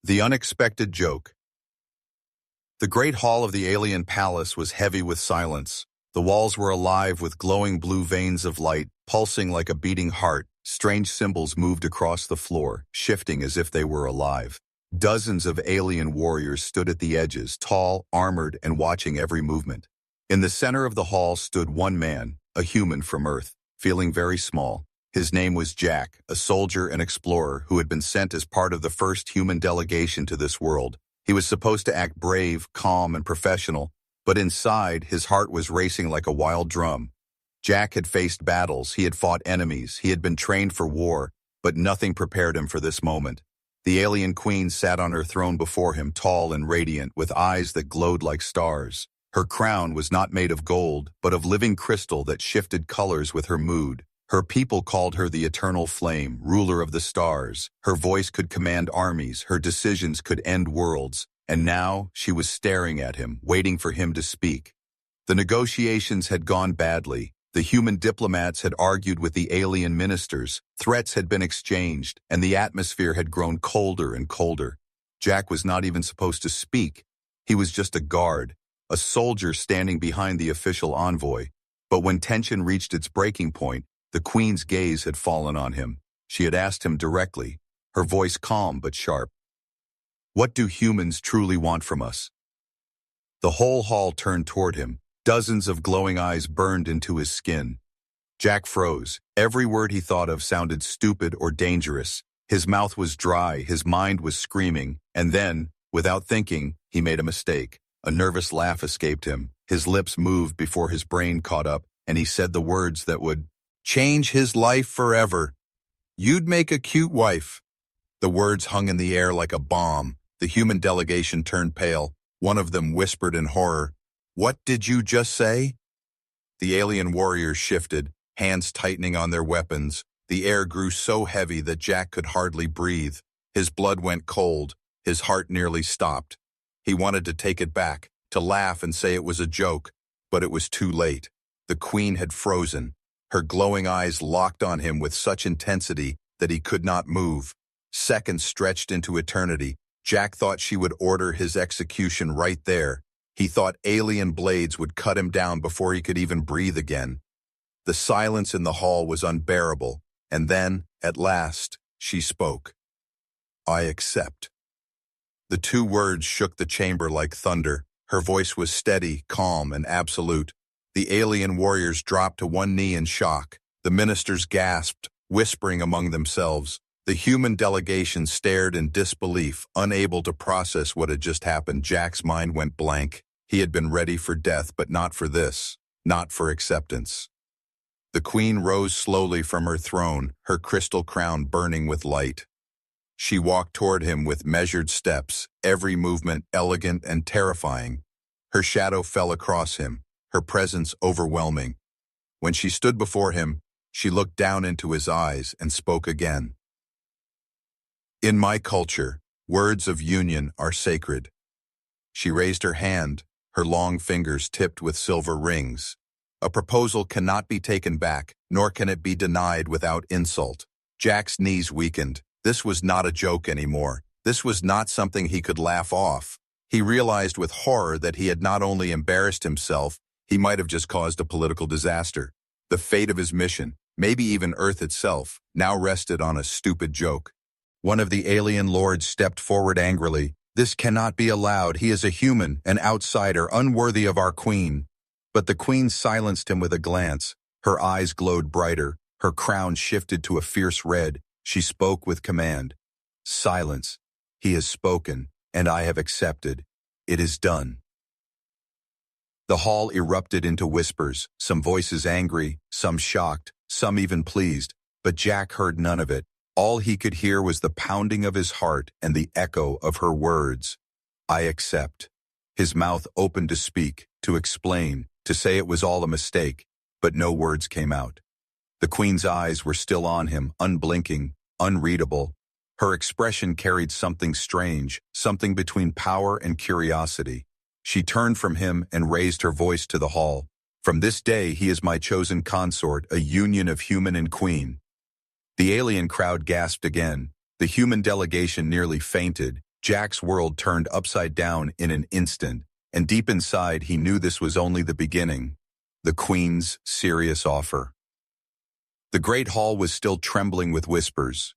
The unexpected joke. The great hall of the alien palace was heavy with silence. The walls were alive with glowing blue veins of light, pulsing like a beating heart. Strange symbols moved across the floor, shifting as if they were alive. Dozens of alien warriors stood at the edges, tall, armored, and watching every movement. In the center of the hall stood one man, a human from Earth, feeling very small. His name was Jack, a soldier and explorer who had been sent as part of the first human delegation to this world. He was supposed to act brave, calm, and professional, but inside, his heart was racing like a wild drum. Jack had faced battles, he had fought enemies, he had been trained for war, but nothing prepared him for this moment. The alien queen sat on her throne before him, tall and radiant, with eyes that glowed like stars. Her crown was not made of gold, but of living crystal that shifted colors with her mood. Her people called her the eternal flame, ruler of the stars. Her voice could command armies, her decisions could end worlds, and now she was staring at him, waiting for him to speak. The negotiations had gone badly. The human diplomats had argued with the alien ministers, threats had been exchanged, and the atmosphere had grown colder and colder. Jack was not even supposed to speak. He was just a guard, a soldier standing behind the official envoy. But when tension reached its breaking point, the queen's gaze had fallen on him. She had asked him directly, her voice calm but sharp. "What do humans truly want from us?" The whole hall turned toward him. Dozens of glowing eyes burned into his skin. Jack froze. Every word he thought of sounded stupid or dangerous. His mouth was dry, his mind was screaming, and then, without thinking, he made a mistake. A nervous laugh escaped him. His lips moved before his brain caught up, and he said the words that would change his life forever. "You'd make a cute wife." The words hung in the air like a bomb. The human delegation turned pale. One of them whispered in horror, "What did you just say?" The alien warriors shifted, hands tightening on their weapons. The air grew so heavy that Jack could hardly breathe. His blood went cold. His heart nearly stopped. He wanted to take it back, to laugh and say it was a joke, but it was too late. The queen had frozen. Her glowing eyes locked on him with such intensity that he could not move. Seconds stretched into eternity. Jack thought she would order his execution right there. He thought alien blades would cut him down before he could even breathe again. The silence in the hall was unbearable, and then, at last, she spoke. "I accept." The two words shook the chamber like thunder. Her voice was steady, calm, and absolute. The alien warriors dropped to one knee in shock. The ministers gasped, whispering among themselves. The human delegation stared in disbelief, unable to process what had just happened. Jack's mind went blank. He had been ready for death, but not for this, not for acceptance. The queen rose slowly from her throne, her crystal crown burning with light. She walked toward him with measured steps, every movement elegant and terrifying. Her shadow fell across him, her presence overwhelming. When she stood before him, she looked down into his eyes and spoke again. "In my culture, words of union are sacred." She raised her hand, her long fingers tipped with silver rings. "A proposal cannot be taken back, nor can it be denied without insult." Jack's knees weakened. This was not a joke anymore. This was not something he could laugh off. He realized with horror that he had not only embarrassed himself, he might have just caused a political disaster. The fate of his mission, maybe even Earth itself, now rested on a stupid joke. One of the alien lords stepped forward angrily. "This cannot be allowed. He is a human, an outsider, unworthy of our queen." But the queen silenced him with a glance. Her eyes glowed brighter. Her crown shifted to a fierce red. She spoke with command. "Silence. He has spoken, and I have accepted. It is done." The hall erupted into whispers, some voices angry, some shocked, some even pleased, but Jack heard none of it. All he could hear was the pounding of his heart and the echo of her words. "I accept." His mouth opened to speak, to explain, to say it was all a mistake, but no words came out. The queen's eyes were still on him, unblinking, unreadable. Her expression carried something strange, something between power and curiosity. She turned from him and raised her voice to the hall. "From this day he is my chosen consort, a union of human and queen." The alien crowd gasped again. The human delegation nearly fainted. Jack's world turned upside down in an instant, and deep inside he knew this was only the beginning. The Queen's serious offer. The great hall was still trembling with whispers.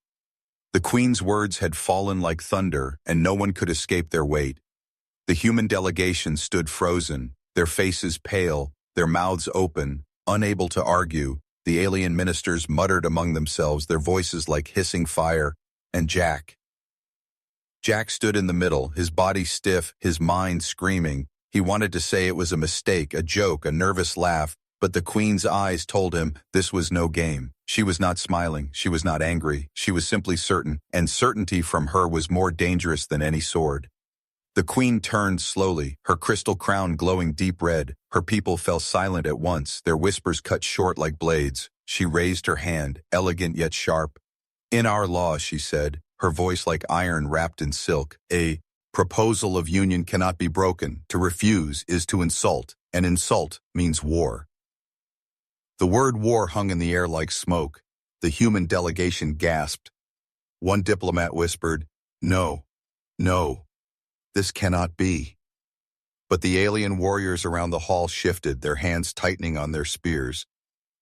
The Queen's words had fallen like thunder, and no one could escape their weight. The human delegation stood frozen, their faces pale, their mouths open, unable to argue. The alien ministers muttered among themselves, their voices like hissing fire, and Jack. Jack stood in the middle, his body stiff, his mind screaming. He wanted to say it was a mistake, a joke, a nervous laugh, but the Queen's eyes told him this was no game. She was not smiling, she was not angry, she was simply certain, and certainty from her was more dangerous than any sword. The Queen turned slowly, her crystal crown glowing deep red. Her people fell silent at once, their whispers cut short like blades. She raised her hand, elegant yet sharp. "In our law," she said, her voice like iron wrapped in silk, "a proposal of union cannot be broken. To refuse is to insult, and insult means war." The word war hung in the air like smoke. The human delegation gasped. One diplomat whispered, "No, no, this cannot be." But the alien warriors around the hall shifted, their hands tightening on their spears.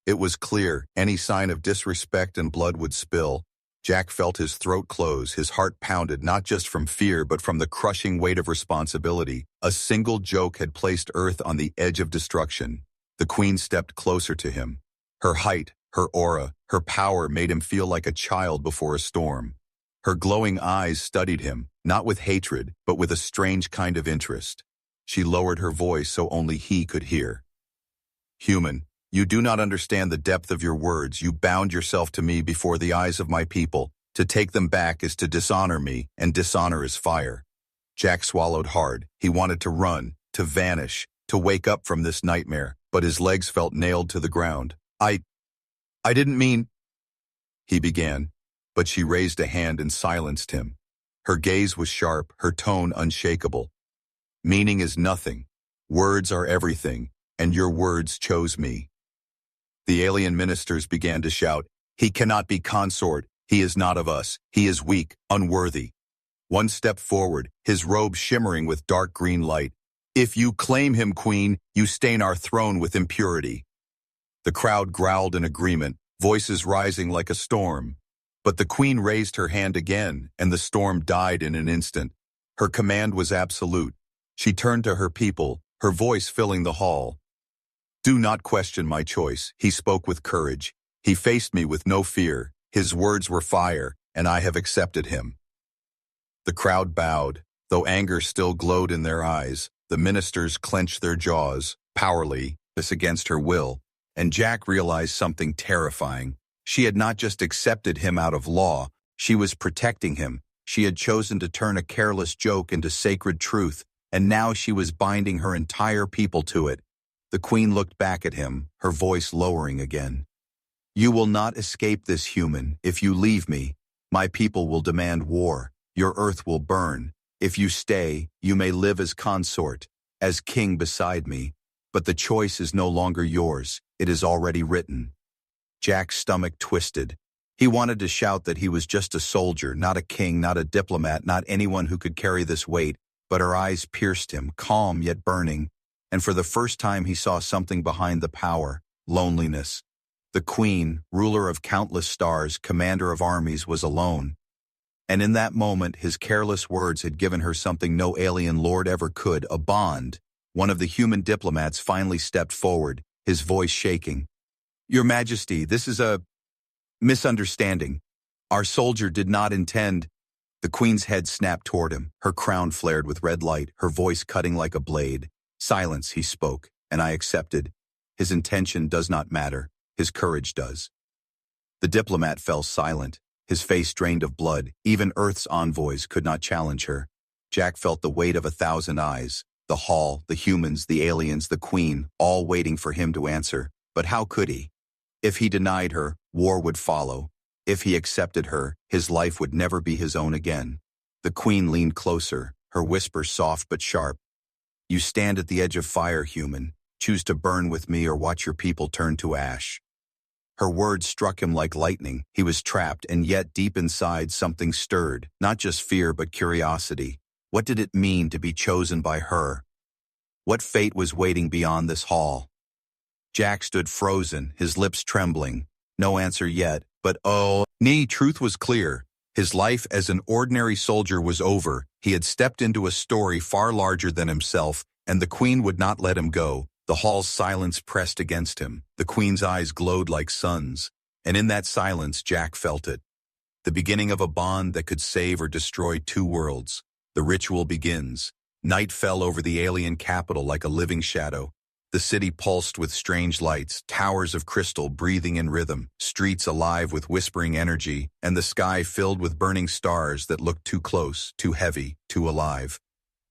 It was clear, any sign of disrespect and blood would spill. Jack felt his throat close, his heart pounded, not just from fear but from the crushing weight of responsibility. A single joke had placed Earth on the edge of destruction. The Queen stepped closer to him. Her height, her aura, her power made him feel like a child before a storm. Her glowing eyes studied him, not with hatred, but with a strange kind of interest. She lowered her voice so only he could hear. "Human, you do not understand the depth of your words. You bound yourself to me before the eyes of my people. To take them back is to dishonor me, and dishonor is fire." Jack swallowed hard. He wanted to run, to vanish, to wake up from this nightmare, but his legs felt nailed to the ground. I didn't mean," he began, but she raised a hand and silenced him. Her gaze was sharp, her tone unshakable. "Meaning is nothing. Words are everything, and your words chose me." The alien ministers began to shout, "He cannot be consort. He is not of us. He is weak, unworthy." One stepped forward, his robe shimmering with dark green light. "If you claim him, Queen, you stain our throne with impurity." The crowd growled in agreement, voices rising like a storm. But the Queen raised her hand again, and the storm died in an instant. Her command was absolute. She turned to her people, her voice filling the hall. "Do not question my choice." He spoke with courage. He faced me with no fear. His words were fire, and I have accepted him. The crowd bowed, though anger still glowed in their eyes. The ministers clenched their jaws, powerless against her will, and Jack realized something terrifying. She had not just accepted him out of law, she was protecting him. She had chosen to turn a careless joke into sacred truth, and now she was binding her entire people to it. The Queen looked back at him, her voice lowering again. "You will not escape this, human. If you leave me, my people will demand war. Your earth will burn. If you stay, you may live as consort, as king beside me. But the choice is no longer yours. It is already written." Jack's stomach twisted. He wanted to shout that he was just a soldier, not a king, not a diplomat, not anyone who could carry this weight, but her eyes pierced him, calm yet burning, and for the first time he saw something behind the power, loneliness. The Queen, ruler of countless stars, commander of armies, was alone. And in that moment, his careless words had given her something no alien lord ever could, a bond. One of the human diplomats finally stepped forward, his voice shaking. "Your Majesty, this is a misunderstanding. Our soldier did not intend—" The Queen's head snapped toward him, her crown flared with red light, her voice cutting like a blade. "Silence," he spoke, and I accepted. His intention does not matter, his courage does. The diplomat fell silent, his face drained of blood. Even Earth's envoys could not challenge her. Jack felt the weight of 1,000 eyes. The hall, the humans, the aliens, the Queen, all waiting for him to answer. But how could he? If he denied her, war would follow. If he accepted her, his life would never be his own again. The Queen leaned closer, her whisper soft but sharp. "You stand at the edge of fire, human. Choose to burn with me or watch your people turn to ash." Her words struck him like lightning. He was trapped, and yet deep inside something stirred, not just fear but curiosity. What did it mean to be chosen by her? What fate was waiting beyond this hall? Jack stood frozen, his lips trembling. No answer yet, but truth was clear. His life as an ordinary soldier was over. He had stepped into a story far larger than himself, and the Queen would not let him go. The hall's silence pressed against him. The Queen's eyes glowed like suns, and in that silence Jack felt it. The beginning of a bond that could save or destroy two worlds. The ritual begins. Night fell over the alien capital like a living shadow. The city pulsed with strange lights, towers of crystal breathing in rhythm, streets alive with whispering energy, and the sky filled with burning stars that looked too close, too heavy, too alive.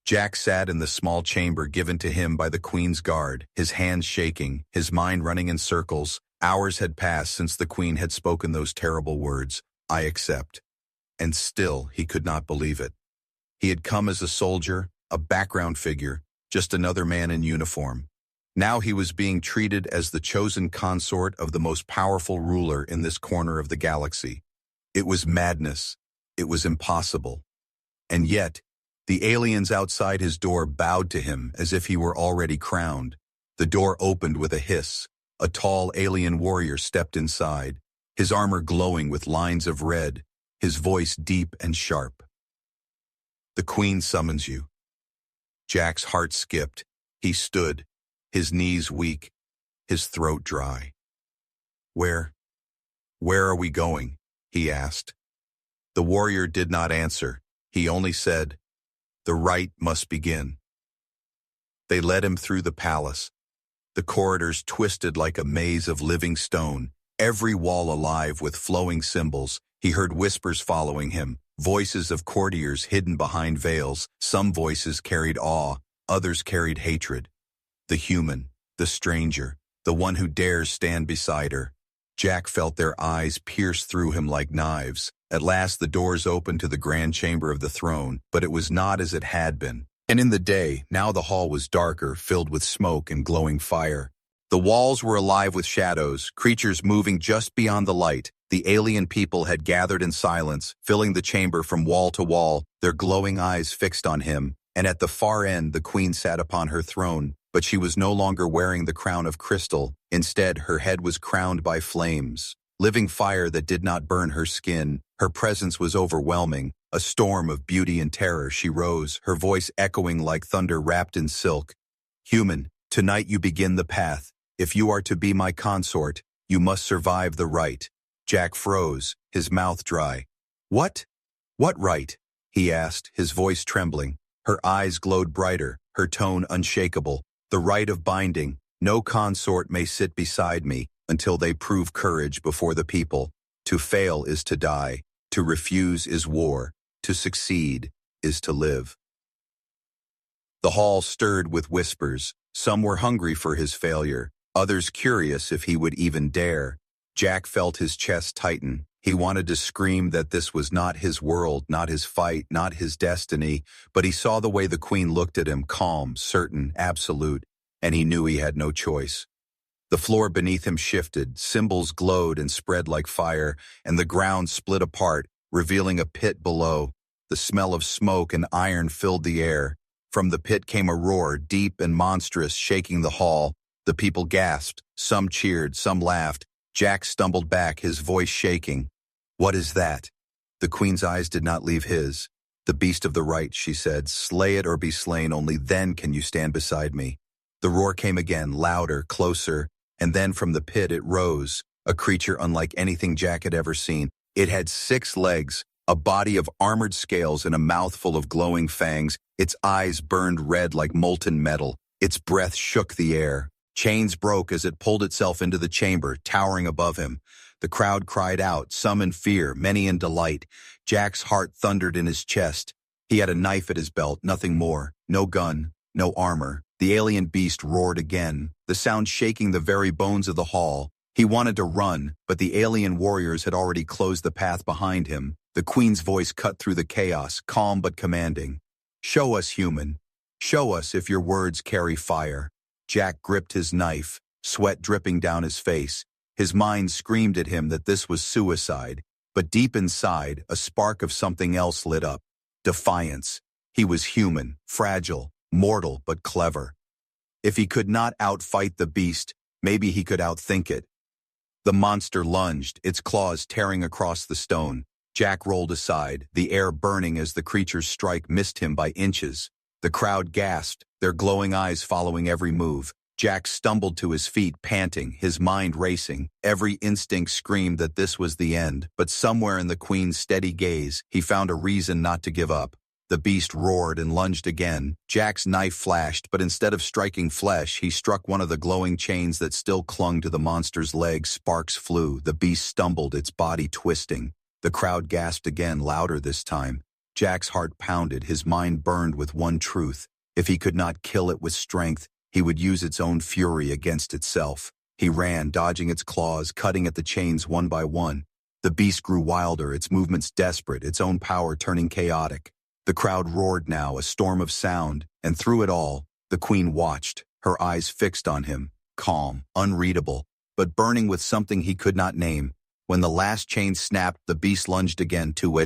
Jack sat in the small chamber given to him by the Queen's guard, his hands shaking, his mind running in circles. Hours had passed since the Queen had spoken those terrible words, "I accept." And still he could not believe it. He had come as a soldier, a background figure, just another man in uniform. Now he was being treated as the chosen consort of the most powerful ruler in this corner of the galaxy. It was madness. It was impossible. And yet, the aliens outside his door bowed to him as if he were already crowned. The door opened with a hiss. A tall alien warrior stepped inside, his armor glowing with lines of red, his voice deep and sharp. "The Queen summons you." Jack's heart skipped. He stood, his knees weak, his throat dry. Where are we going?" he asked. The warrior did not answer. He only said, "The rite must begin." They led him through the palace. The corridors twisted like a maze of living stone, every wall alive with flowing symbols. He heard whispers following him, voices of courtiers hidden behind veils. Some voices carried awe, others carried hatred. The human, the stranger, the one who dares stand beside her. Jack felt their eyes pierce through him like knives. At last the doors opened to the grand chamber of the throne, but it was not as it had been. And in the day, now the hall was darker, filled with smoke and glowing fire. The walls were alive with shadows, creatures moving just beyond the light. The alien people had gathered in silence, filling the chamber from wall to wall, their glowing eyes fixed on him. And at the far end the Queen sat upon her throne, but she was no longer wearing the crown of crystal. Instead, her head was crowned by flames, living fire that did not burn her skin. Her presence was overwhelming, a storm of beauty and terror. She rose, her voice echoing like thunder wrapped in silk. "Human, tonight you begin the path. If you are to be my consort, you must survive the rite." Jack froze, his mouth dry. What rite?" he asked, his voice trembling. Her eyes glowed brighter, her tone unshakable. "The rite of binding. No consort may sit beside me until they prove courage before the people. To fail is to die. To refuse is war. To succeed is to live." The hall stirred with whispers. Some were hungry for his failure, others curious if he would even dare. Jack felt his chest tighten. He wanted to scream that this was not his world, not his fight, not his destiny, but he saw the way the Queen looked at him, calm, certain, absolute, and he knew he had no choice. The floor beneath him shifted, symbols glowed and spread like fire, and the ground split apart, revealing a pit below. The smell of smoke and iron filled the air. From the pit came a roar, deep and monstrous, shaking the hall. The people gasped, some cheered, some laughed. Jack stumbled back, his voice shaking. "What is that?" The Queen's eyes did not leave his. "The beast of the rite," she said. "Slay it or be slain, only then can you stand beside me." The roar came again, louder, closer, and then from the pit it rose, a creature unlike anything Jack had ever seen. It had 6 legs, a body of armored scales and a mouth full of glowing fangs. Its eyes burned red like molten metal. Its breath shook the air. Chains broke as it pulled itself into the chamber, towering above him. The crowd cried out, some in fear, many in delight. Jack's heart thundered in his chest. He had a knife at his belt, nothing more. No gun, no armor. The alien beast roared again, the sound shaking the very bones of the hall. He wanted to run, but the alien warriors had already closed the path behind him. The Queen's voice cut through the chaos, calm but commanding. "Show us, human. Show us if your words carry fire." Jack gripped his knife, sweat dripping down his face. His mind screamed at him that this was suicide, but deep inside, a spark of something else lit up. Defiance. He was human, fragile, mortal, but clever. If he could not outfight the beast, maybe he could outthink it. The monster lunged, its claws tearing across the stone. Jack rolled aside, the air burning as the creature's strike missed him by inches. The crowd gasped, their glowing eyes following every move. Jack stumbled to his feet, panting, his mind racing. Every instinct screamed that this was the end, but somewhere in the Queen's steady gaze, he found a reason not to give up. The beast roared and lunged again. Jack's knife flashed, but instead of striking flesh, he struck one of the glowing chains that still clung to the monster's legs. Sparks flew. The beast stumbled, its body twisting. The crowd gasped again, louder this time. Jack's heart pounded, his mind burned with one truth. If he could not kill it with strength, he would use its own fury against itself. He ran, dodging its claws, cutting at the chains one by one. The beast grew wilder, its movements desperate, its own power turning chaotic. The crowd roared now, a storm of sound, and through it all, the Queen watched, her eyes fixed on him, calm, unreadable, but burning with something he could not name. When the last chain snapped, the beast lunged again, too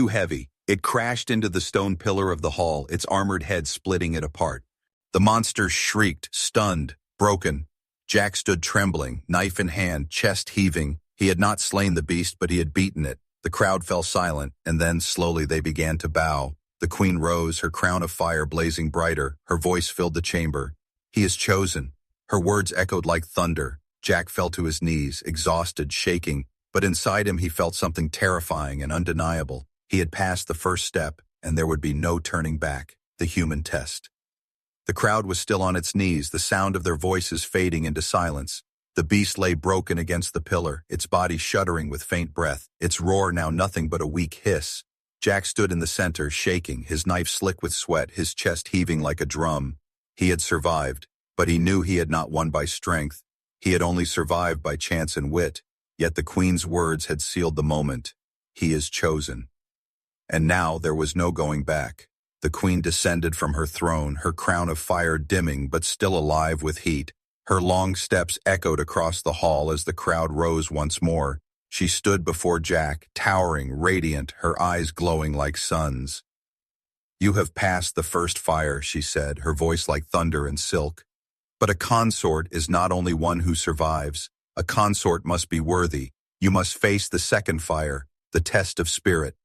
heavy. It crashed into the stone pillar of the hall, its armored head splitting it apart. The monster shrieked, stunned, broken. Jack stood trembling, knife in hand, chest heaving. He had not slain the beast, but he had beaten it. The crowd fell silent, and then slowly they began to bow. The Queen rose, her crown of fire blazing brighter. Her voice filled the chamber. "He is chosen." Her words echoed like thunder. Jack fell to his knees, exhausted, shaking, but inside him he felt something terrifying and undeniable. He had passed the first step, and there would be no turning back. The human test. The crowd was still on its knees, the sound of their voices fading into silence. The beast lay broken against the pillar, its body shuddering with faint breath, its roar now nothing but a weak hiss. Jack stood in the center, shaking, his knife slick with sweat, his chest heaving like a drum. He had survived, but he knew he had not won by strength. He had only survived by chance and wit, yet the Queen's words had sealed the moment. He is chosen. And now there was no going back. The Queen descended from her throne, her crown of fire dimming but still alive with heat. Her long steps echoed across the hall as the crowd rose once more. She stood before Jack, towering, radiant, her eyes glowing like suns. "You have passed the first fire," she said, her voice like thunder and silk. "But a consort is not only one who survives. A consort must be worthy. You must face the second fire, the test of spirit."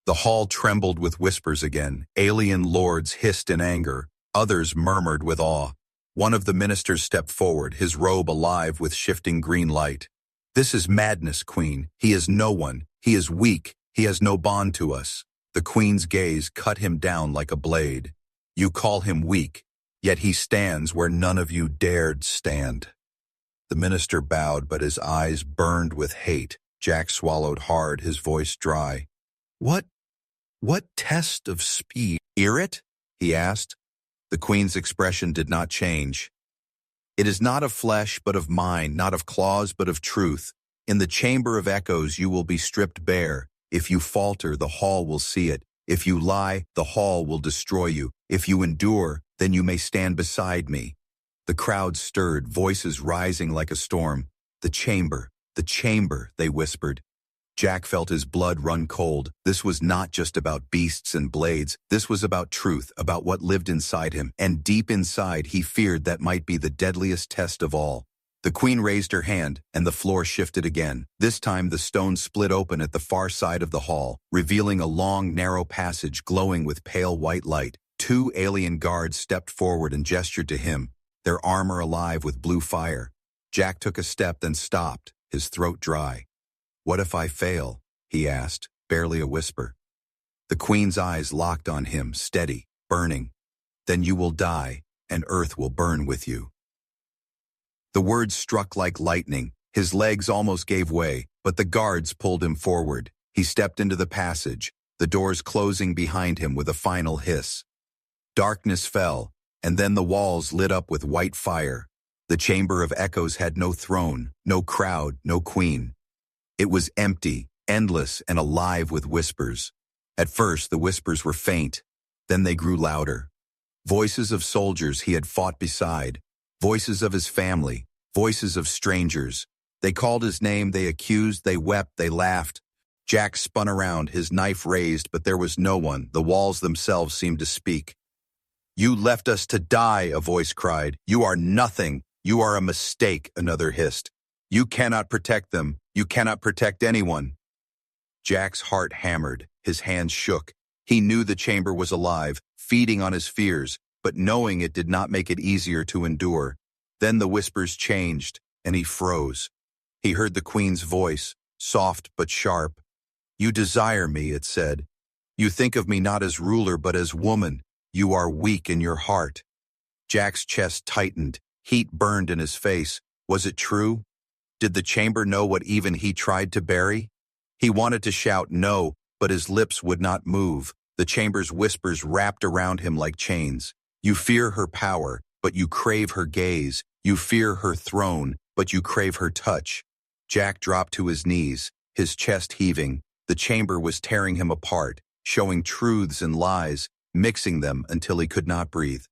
The hall trembled with whispers again. Alien lords hissed in anger. Others murmured with awe. One of the ministers stepped forward, his robe alive with shifting green light. "This is madness, Queen. He is no one. He is weak. He has no bond to us." The Queen's gaze cut him down like a blade. "You call him weak, yet he stands where none of you dared stand." The minister bowed, but his eyes burned with hate. Jack swallowed hard, his voice dry. What test of speed? "Hear it?" he asked. The Queen's expression did not change. "It is not of flesh, but of mind, not of claws, but of truth. In the chamber of echoes you will be stripped bare. If you falter, the hall will see it. If you lie, the hall will destroy you. If you endure, then you may stand beside me." The crowd stirred, voices rising like a storm. The chamber, they whispered. Jack felt his blood run cold. This was not just about beasts and blades. This was about truth, about what lived inside him. And deep inside, he feared that might be the deadliest test of all. The Queen raised her hand, and the floor shifted again. This time, the stone split open at the far side of the hall, revealing a long, narrow passage glowing with pale white light. Two alien guards stepped forward and gestured to him, their armor alive with blue fire. Jack took a step, then stopped, his throat dry. "What if I fail?" he asked, barely a whisper. The Queen's eyes locked on him, steady, burning. "Then you will die, and Earth will burn with you." The words struck like lightning. His legs almost gave way, but the guards pulled him forward. He stepped into the passage, the doors closing behind him with a final hiss. Darkness fell, and then the walls lit up with white fire. The chamber of echoes had no throne, no crowd, no queen. It was empty, endless, and alive with whispers. At first, the whispers were faint. Then they grew louder. Voices of soldiers he had fought beside. Voices of his family. Voices of strangers. They called his name, they accused, they wept, they laughed. Jack spun around, his knife raised, but there was no one. The walls themselves seemed to speak. "You left us to die," a voice cried. "You are nothing. You are a mistake," another hissed. "You cannot protect them. You cannot protect anyone." Jack's heart hammered. His hands shook. He knew the chamber was alive, feeding on his fears, but knowing it did not make it easier to endure. Then the whispers changed, and he froze. He heard the Queen's voice, soft but sharp. "You desire me," it said. "You think of me not as ruler but as woman. You are weak in your heart." Jack's chest tightened. Heat burned in his face. Was it true? Did the chamber know what even he tried to bury? He wanted to shout no, but his lips would not move. The chamber's whispers wrapped around him like chains. "You fear her power, but you crave her gaze. You fear her throne, but you crave her touch." Jack dropped to his knees, his chest heaving. The chamber was tearing him apart, showing truths and lies, mixing them until he could not breathe.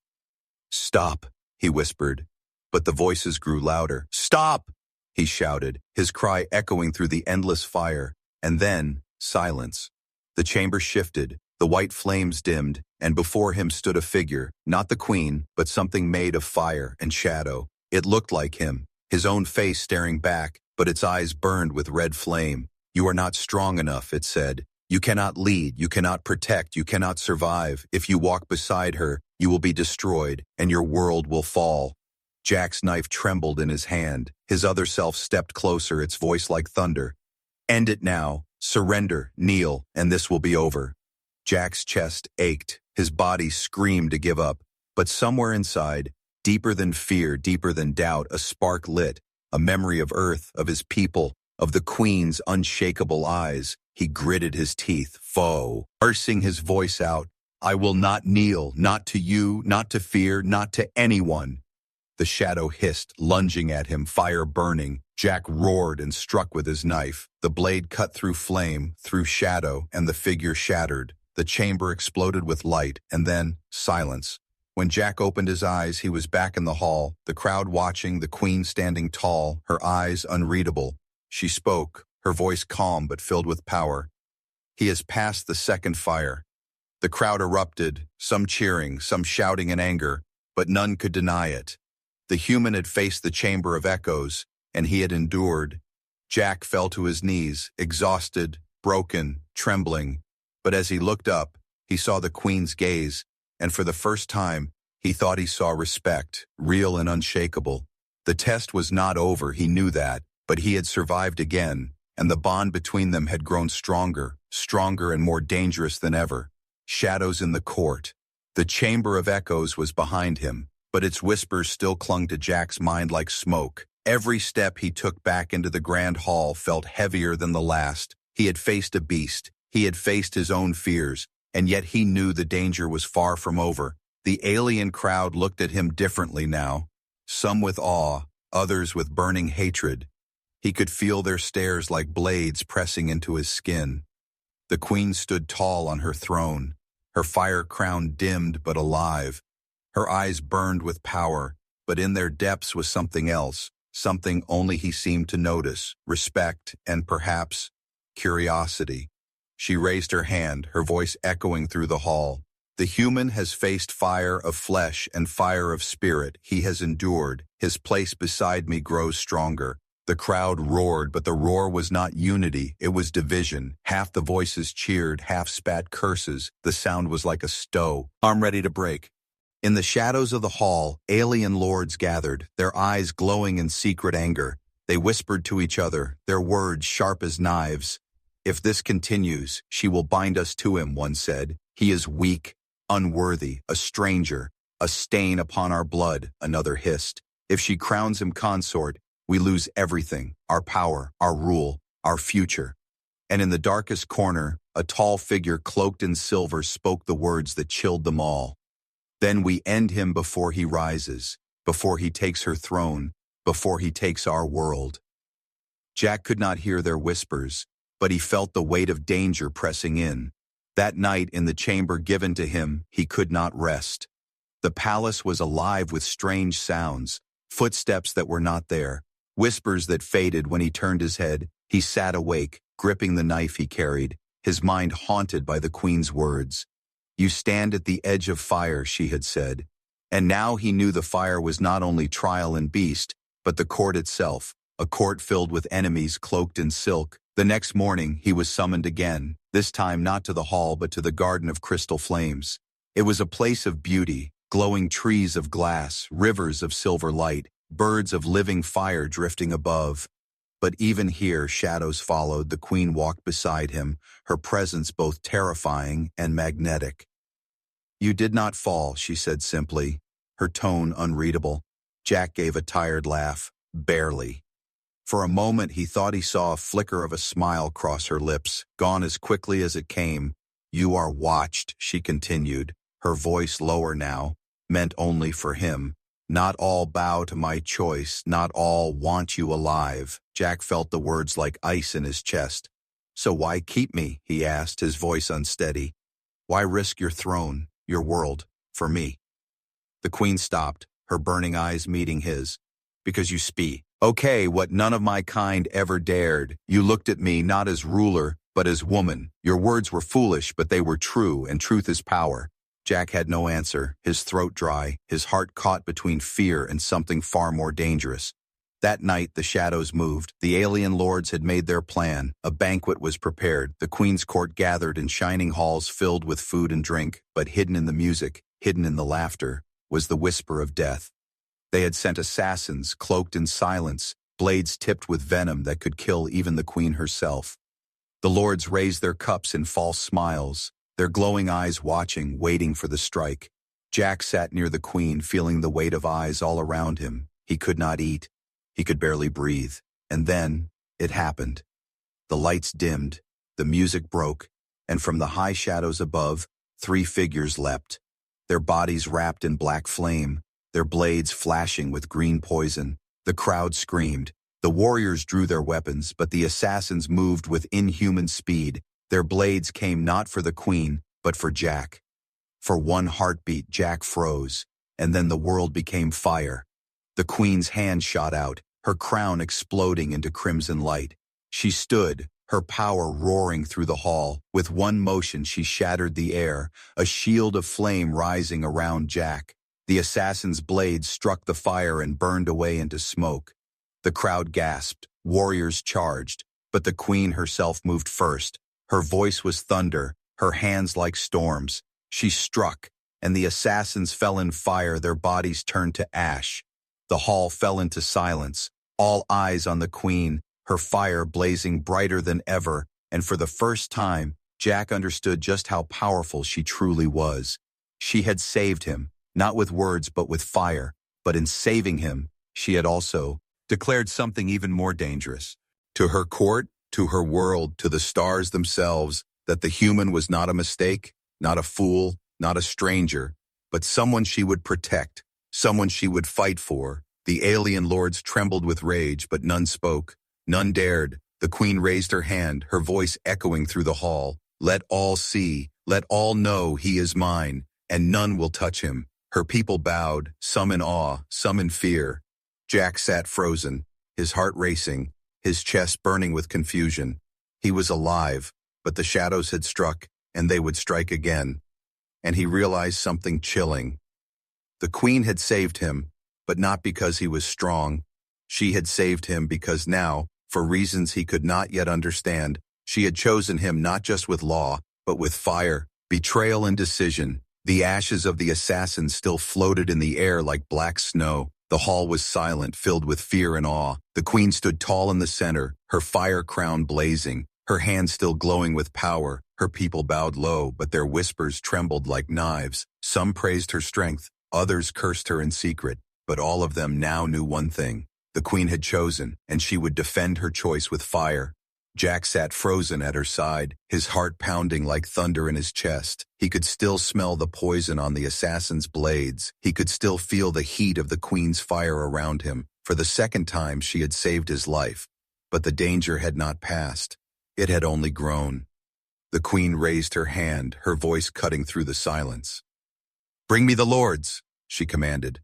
"Stop," he whispered, but the voices grew louder. "Stop!" he shouted, his cry echoing through the endless fire. And then, silence. The chamber shifted, the white flames dimmed, and before him stood a figure, not the Queen, but something made of fire and shadow. It looked like him, his own face staring back, but its eyes burned with red flame. "You are not strong enough," it said. "You cannot lead, you cannot protect, you cannot survive. If you walk beside her, you will be destroyed, and your world will fall." Jack's knife trembled in his hand. His other self stepped closer, its voice like thunder. "End it now. Surrender, kneel, and this will be over." Jack's chest ached. His body screamed to give up. But somewhere inside, deeper than fear, deeper than doubt, a spark lit. A memory of Earth, of his people, of the Queen's unshakable eyes. He gritted his teeth. "Foe," pursing his voice out. "I will not kneel, not to you, not to fear, not to anyone." The shadow hissed, lunging at him, fire burning. Jack roared and struck with his knife. The blade cut through flame, through shadow, and the figure shattered. The chamber exploded with light, and then silence. When Jack opened his eyes, he was back in the hall, the crowd watching, the Queen standing tall, her eyes unreadable. She spoke, her voice calm but filled with power. "He has passed the second fire." The crowd erupted, some cheering, some shouting in anger, but none could deny it. The human had faced the chamber of echoes, and he had endured. Jack fell to his knees, exhausted, broken, trembling. But as he looked up, he saw the Queen's gaze, and for the first time, he thought he saw respect, real and unshakable. The test was not over, he knew that, but he had survived again, and the bond between them had grown stronger, stronger and more dangerous than ever. Shadows in the court. The chamber of echoes was behind him, but its whispers still clung to Jack's mind like smoke. Every step he took back into the grand hall felt heavier than the last. He had faced a beast. He had faced his own fears, and yet he knew the danger was far from over. The alien crowd looked at him differently now, some with awe, others with burning hatred. He could feel their stares like blades pressing into his skin. The Queen stood tall on her throne, her fire crown dimmed but alive. Her eyes burned with power, but in their depths was something else, something only he seemed to notice, respect and perhaps curiosity. She raised her hand, her voice echoing through the hall. "The human has faced fire of flesh and fire of spirit. He has endured. His place beside me grows stronger." The crowd roared, but the roar was not unity, it was division. Half the voices cheered, half spat curses. The sound was like a stow, arm ready to break. In the shadows of the hall, alien lords gathered, their eyes glowing in secret anger. They whispered to each other, their words sharp as knives. "If this continues, she will bind us to him," one said. "He is weak, unworthy, a stranger, a stain upon our blood," another hissed. "If she crowns him consort, we lose everything, our power, our rule, our future." And in the darkest corner, a tall figure cloaked in silver spoke the words that chilled them all. "Then we end him before he rises, before he takes her throne, before he takes our world." Jack could not hear their whispers, but he felt the weight of danger pressing in. That night in the chamber given to him, he could not rest. The palace was alive with strange sounds, Footsteps that were not there. Whispers that faded when he turned his head. He sat awake, gripping the knife he carried, his mind haunted by the queen's words. "You stand at the edge of fire," she had said. And now he knew the fire was not only trial and beast, but the court itself, a court filled with enemies cloaked in silk. The next morning he was summoned again, this time not to the hall but to the garden of crystal flames. It was a place of beauty, glowing trees of glass, rivers of silver light, birds of living fire drifting above. But even here shadows followed. The queen walked beside him, her presence both terrifying and magnetic. "You did not fall," she said simply, her tone unreadable. Jack gave a tired laugh. "Barely." For a moment he thought he saw a flicker of a smile cross her lips, gone as quickly as it came. "You are watched," she continued, her voice lower now, meant only for him. "Not all bow to my choice, not all want you alive." Jack felt the words like ice in his chest. "So why keep me?" he asked, his voice unsteady. "Why risk your throne, your world, for me?" The queen stopped, her burning eyes meeting his. "Because you speak. Okay, what none of my kind ever dared. You looked at me not as ruler, but as woman. Your words were foolish, but they were true, and truth is power." Jack had no answer, his throat dry, his heart caught between fear and something far more dangerous. That night the shadows moved. The alien lords had made their plan. A banquet was prepared. The queen's court gathered in shining halls filled with food and drink, but hidden in the music, hidden in the laughter, was the whisper of death. They had sent assassins, cloaked in silence, blades tipped with venom that could kill even the queen herself. The lords raised their cups in false smiles, their glowing eyes watching, waiting for the strike. Jack sat near the queen, feeling the weight of eyes all around him. He could not eat. He could barely breathe. And then, it happened. The lights dimmed, the music broke, and from the high shadows above, 3 figures leapt, their bodies wrapped in black flame, their blades flashing with green poison. The crowd screamed. The warriors drew their weapons, but the assassins moved with inhuman speed. Their blades came not for the queen, but for Jack. For one heartbeat, Jack froze, and then the world became fire. The queen's hand shot out, her crown exploding into crimson light. She stood, her power roaring through the hall. With one motion she shattered the air, a shield of flame rising around Jack. The assassin's blades struck the fire and burned away into smoke. The crowd gasped, warriors charged, but the queen herself moved first. Her voice was thunder, her hands like storms. She struck, and the assassins fell in fire, their bodies turned to ash. The hall fell into silence, all eyes on the queen, her fire blazing brighter than ever, and for the first time, Jack understood just how powerful she truly was. She had saved him, not with words but with fire, but in saving him, she had also declared something even more dangerous. To her court, to her world, to the stars themselves, that the human was not a mistake, not a fool, not a stranger, but someone she would protect, someone she would fight for. The alien lords trembled with rage, but none spoke, none dared. The queen raised her hand, her voice echoing through the hall. "Let all see, let all know he is mine, and none will touch him." Her people bowed, some in awe, some in fear. Jack sat frozen, his heart racing, his chest burning with confusion. He was alive, but the shadows had struck, and they would strike again. And he realized something chilling. The queen had saved him, but not because he was strong. She had saved him because now, for reasons he could not yet understand, she had chosen him not just with law, but with fire, betrayal and decision. The ashes of the assassins still floated in the air like black snow. The hall was silent, filled with fear and awe. The queen stood tall in the center, her fire crown blazing, her hands still glowing with power. Her people bowed low, but their whispers trembled like knives. Some praised her strength, others cursed her in secret, but all of them now knew one thing. The queen had chosen, and she would defend her choice with fire. Jack sat frozen at her side, his heart pounding like thunder in his chest. He could still smell the poison on the assassin's blades. He could still feel the heat of the queen's fire around him. For the second time she had saved his life. But the danger had not passed. It had only grown. The queen raised her hand, her voice cutting through the silence. "Bring me the lords," she commanded.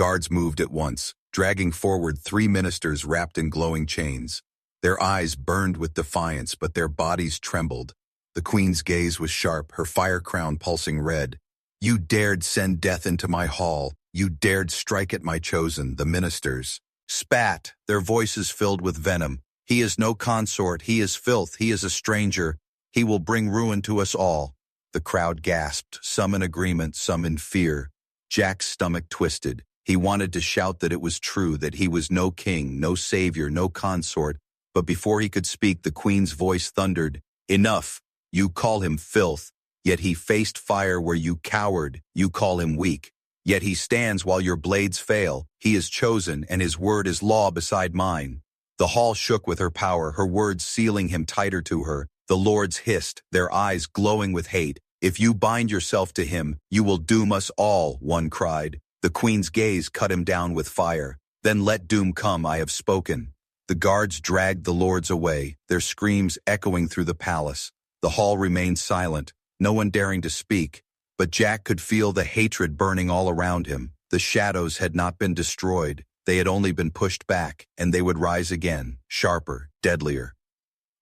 Guards moved at once, dragging forward 3 ministers wrapped in glowing chains. Their eyes burned with defiance, but their bodies trembled. The queen's gaze was sharp, her fire crown pulsing red. "You dared send death into my hall. You dared strike at my chosen," the ministers spat, their voices filled with venom. "He is no consort, he is filth, he is a stranger. He will bring ruin to us all." The crowd gasped, some in agreement, some in fear. Jack's stomach twisted. He wanted to shout that it was true, that he was no king, no savior, no consort, but before he could speak, the queen's voice thundered, "Enough! You call him filth, yet he faced fire where you cowered. You call him weak, yet he stands while your blades fail. He is chosen, and his word is law beside mine." The hall shook with her power, her words sealing him tighter to her. The lords hissed, their eyes glowing with hate. "If you bind yourself to him, you will doom us all," one cried. The queen's gaze cut him down with fire. "Then let doom come, I have spoken." The guards dragged the lords away, their screams echoing through the palace. The hall remained silent, no one daring to speak, but Jack could feel the hatred burning all around him. The shadows had not been destroyed, they had only been pushed back, and they would rise again, sharper, deadlier.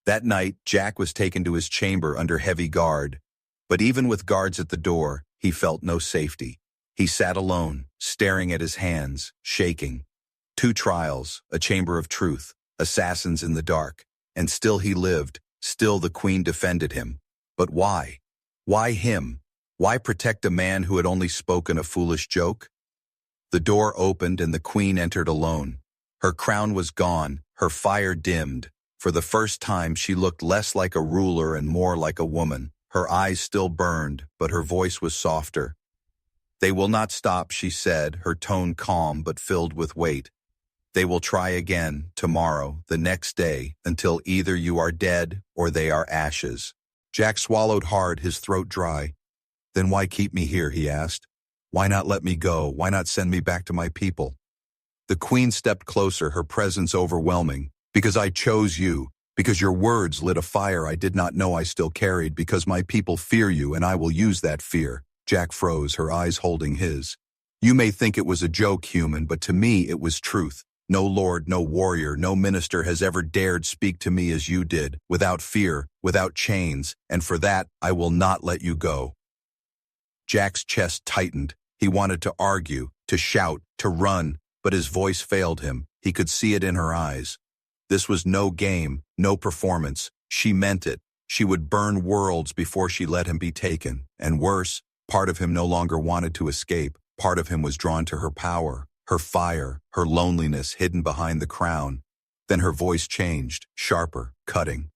That night, Jack was taken to his chamber under heavy guard. But even with guards at the door, he felt no safety. He sat alone, staring at his hands, shaking. 2 trials, a chamber of truth, assassins in the dark, and still he lived, still the queen defended him. But why? Why him? Why protect a man who had only spoken a foolish joke? The door opened and the queen entered alone. Her crown was gone, her fire dimmed. For the first time she looked less like a ruler and more like a woman. Her eyes still burned, but her voice was softer. "They will not stop," she said, her tone calm but filled with weight. "They will try again, tomorrow, the next day, until either you are dead or they are ashes." Jack swallowed hard, his throat dry. "Then why keep me here?" he asked. "Why not let me go? Why not send me back to my people?" The queen stepped closer, her presence overwhelming. "Because I chose you. Because your words lit a fire I did not know I still carried. Because my people fear you, and I will use that fear." Jack froze, her eyes holding his. "You may think it was a joke, human, but to me it was truth. No lord, no warrior, no minister has ever dared speak to me as you did, without fear, without chains, and for that I will not let you go." Jack's chest tightened. He wanted to argue, to shout, to run, but his voice failed him. He could see it in her eyes. This was no game, no performance. She meant it. She would burn worlds before she let him be taken. And worse, part of him no longer wanted to escape. Part of him was drawn to her power, her fire, her loneliness hidden behind the crown. Then her voice changed, sharper, cutting.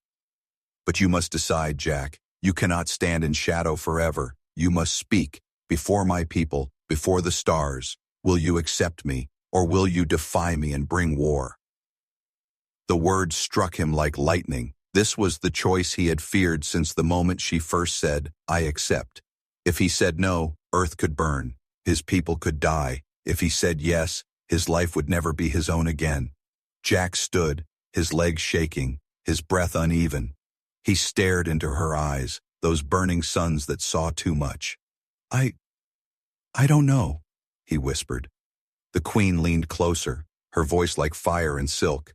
"But you must decide, Jack. You cannot stand in shadow forever. You must speak, before my people, before the stars. Will you accept me, or will you defy me and bring war?" The words struck him like lightning. This was the choice he had feared since the moment she first said, "I accept." If he said no, Earth could burn. His people could die. If he said yes, his life would never be his own again. Jack stood, his legs shaking, his breath uneven. He stared into her eyes, those burning suns that saw too much. I don't know," he whispered. The queen leaned closer, her voice like fire and silk.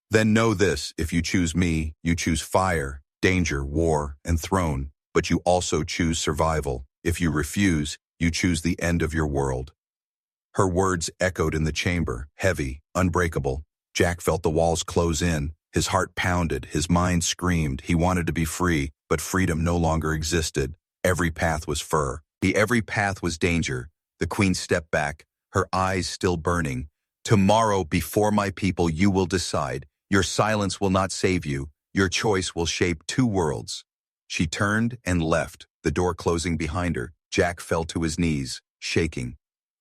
"Then know this, if you choose me, you choose fire, danger, war, and throne, but you also choose survival. If you refuse, you choose the end of your world." Her words echoed in the chamber, heavy, unbreakable. Jack felt the walls close in. His heart pounded, his mind screamed. He wanted to be free, but freedom no longer existed. Every path was fur. Every path was danger. The queen stepped back, her eyes still burning. "Tomorrow, before my people, you will decide. Your silence will not save you. Your choice will shape 2 worlds." She turned and left, the door closing behind her. Jack fell to his knees, shaking.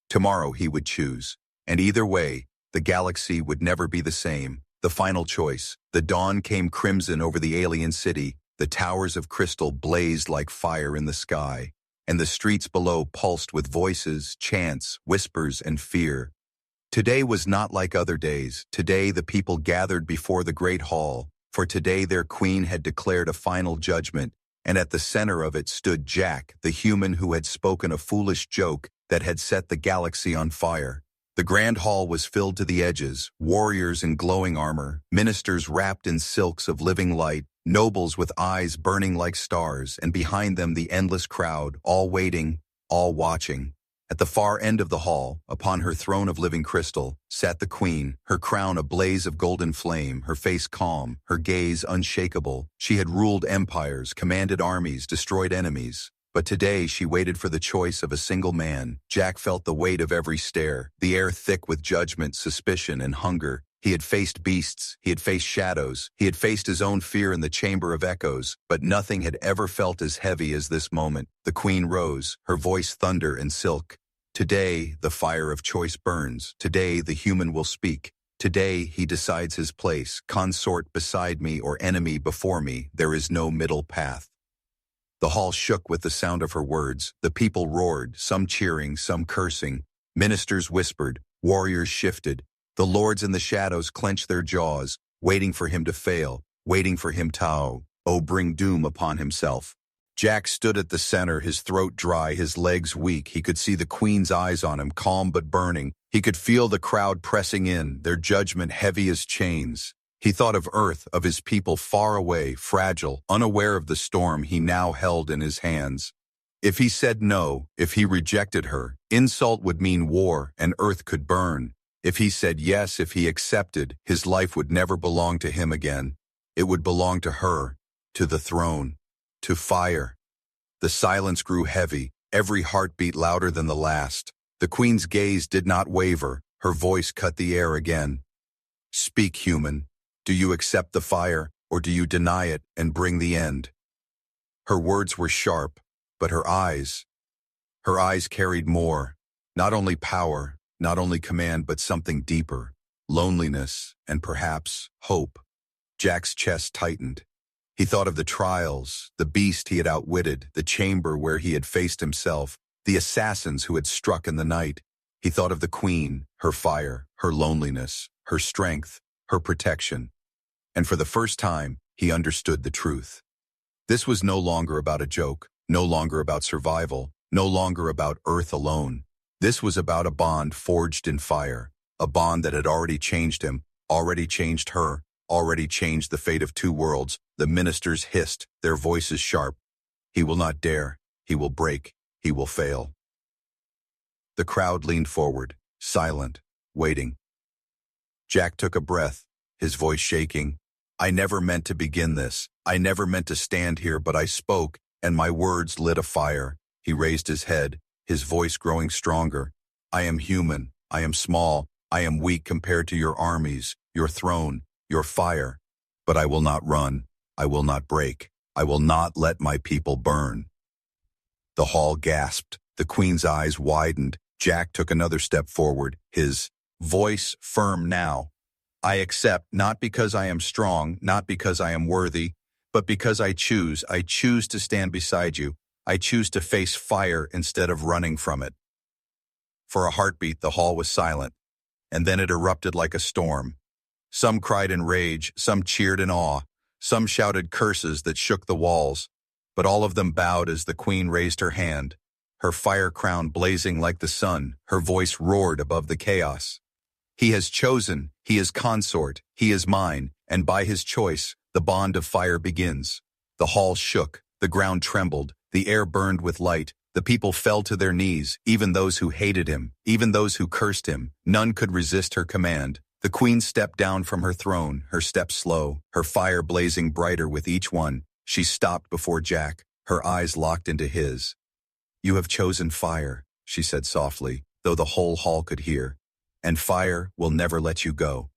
Tomorrow he would choose. And either way, the galaxy would never be the same. The final choice. The dawn came crimson over the alien city. The towers of crystal blazed like fire in the sky. And the streets below pulsed with voices, chants, whispers, and fear. Today was not like other days. Today the people gathered before the great hall. For today their queen had declared a final judgment. And at the center of it stood Jack, the human who had spoken a foolish joke that had set the galaxy on fire. The grand hall was filled to the edges, warriors in glowing armor, ministers wrapped in silks of living light, nobles with eyes burning like stars, and behind them the endless crowd, all waiting, all watching. At the far end of the hall, upon her throne of living crystal, sat the queen, her crown a blaze of golden flame, her face calm, her gaze unshakable. She had ruled empires, commanded armies, destroyed enemies. But today she waited for the choice of a single man. Jack felt the weight of every stare, the air thick with judgment, suspicion, and hunger. He had faced beasts, he had faced shadows, he had faced his own fear in the chamber of echoes, but nothing had ever felt as heavy as this moment. The queen rose, her voice thunder and silk. Today, the fire of choice burns. Today, the human will speak. Today, he decides his place, consort beside me or enemy before me. There is no middle path. The hall shook with the sound of her words. The people roared, some cheering, some cursing. Ministers whispered, warriors shifted. The lords in the shadows clenched their jaws, waiting for him to fail, waiting for him to, bring doom upon himself. Jack stood at the center, his throat dry, his legs weak. He could see the queen's eyes on him, calm but burning. He could feel the crowd pressing in, their judgment heavy as chains. He thought of Earth, of his people far away, fragile, unaware of the storm he now held in his hands. If he said no, if he rejected her, insult would mean war and Earth could burn. If he said yes, if he accepted, his life would never belong to him again. It would belong to her, to the throne, to fire. The silence grew heavy, every heartbeat louder than the last. The queen's gaze did not waver, her voice cut the air again. Speak, human. Do you accept the fire, or do you deny it and bring the end? Her words were sharp, but her eyes carried more. Not only power, not only command, but something deeper. Loneliness, and perhaps hope. Jack's chest tightened. He thought of the trials, the beast he had outwitted, the chamber where he had faced himself, the assassins who had struck in the night. He thought of the queen, her fire, her loneliness, her strength, her protection. And for the first time, he understood the truth. This was no longer about a joke, no longer about survival, no longer about Earth alone. This was about a bond forged in fire, a bond that had already changed him, already changed her, already changed the fate of two worlds. The ministers hissed, their voices sharp. He will not dare, he will break, he will fail. The crowd leaned forward, silent, waiting. Jack took a breath, his voice shaking. I never meant to begin this. I never meant to stand here, but I spoke, and my words lit a fire. He raised his head, his voice growing stronger. I am human. I am small. I am weak compared to your armies, your throne, your fire. But I will not run. I will not break. I will not let my people burn. The hall gasped. The queen's eyes widened. Jack took another step forward, his voice firm now. I accept, not because I am strong, not because I am worthy, but because I choose to stand beside you. I choose to face fire instead of running from it. For a heartbeat, the hall was silent, and then it erupted like a storm. Some cried in rage, some cheered in awe, some shouted curses that shook the walls, but all of them bowed as the queen raised her hand, her fire crown blazing like the sun. Her voice roared above the chaos. He has chosen, he is consort, he is mine, and by his choice, the bond of fire begins. The hall shook, the ground trembled, the air burned with light. The people fell to their knees, even those who hated him, even those who cursed him. None could resist her command. The queen stepped down from her throne, her steps slow, her fire blazing brighter with each one. She stopped before Jack, her eyes locked into his. You have chosen fire, she said softly, though the whole hall could hear. And fire will never let you go.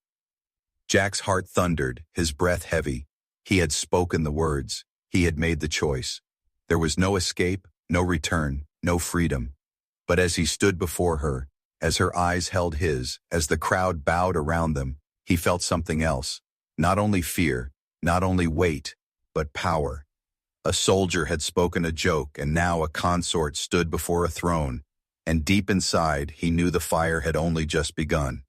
Jack's heart thundered, his breath heavy. He had spoken the words. He had made the choice. There was no escape, no return, no freedom. But as he stood before her, as her eyes held his, as the crowd bowed around them, he felt something else. Not only fear, not only weight, but power. A soldier had spoken a joke, and now a consort stood before a throne. And deep inside, he knew the fire had only just begun.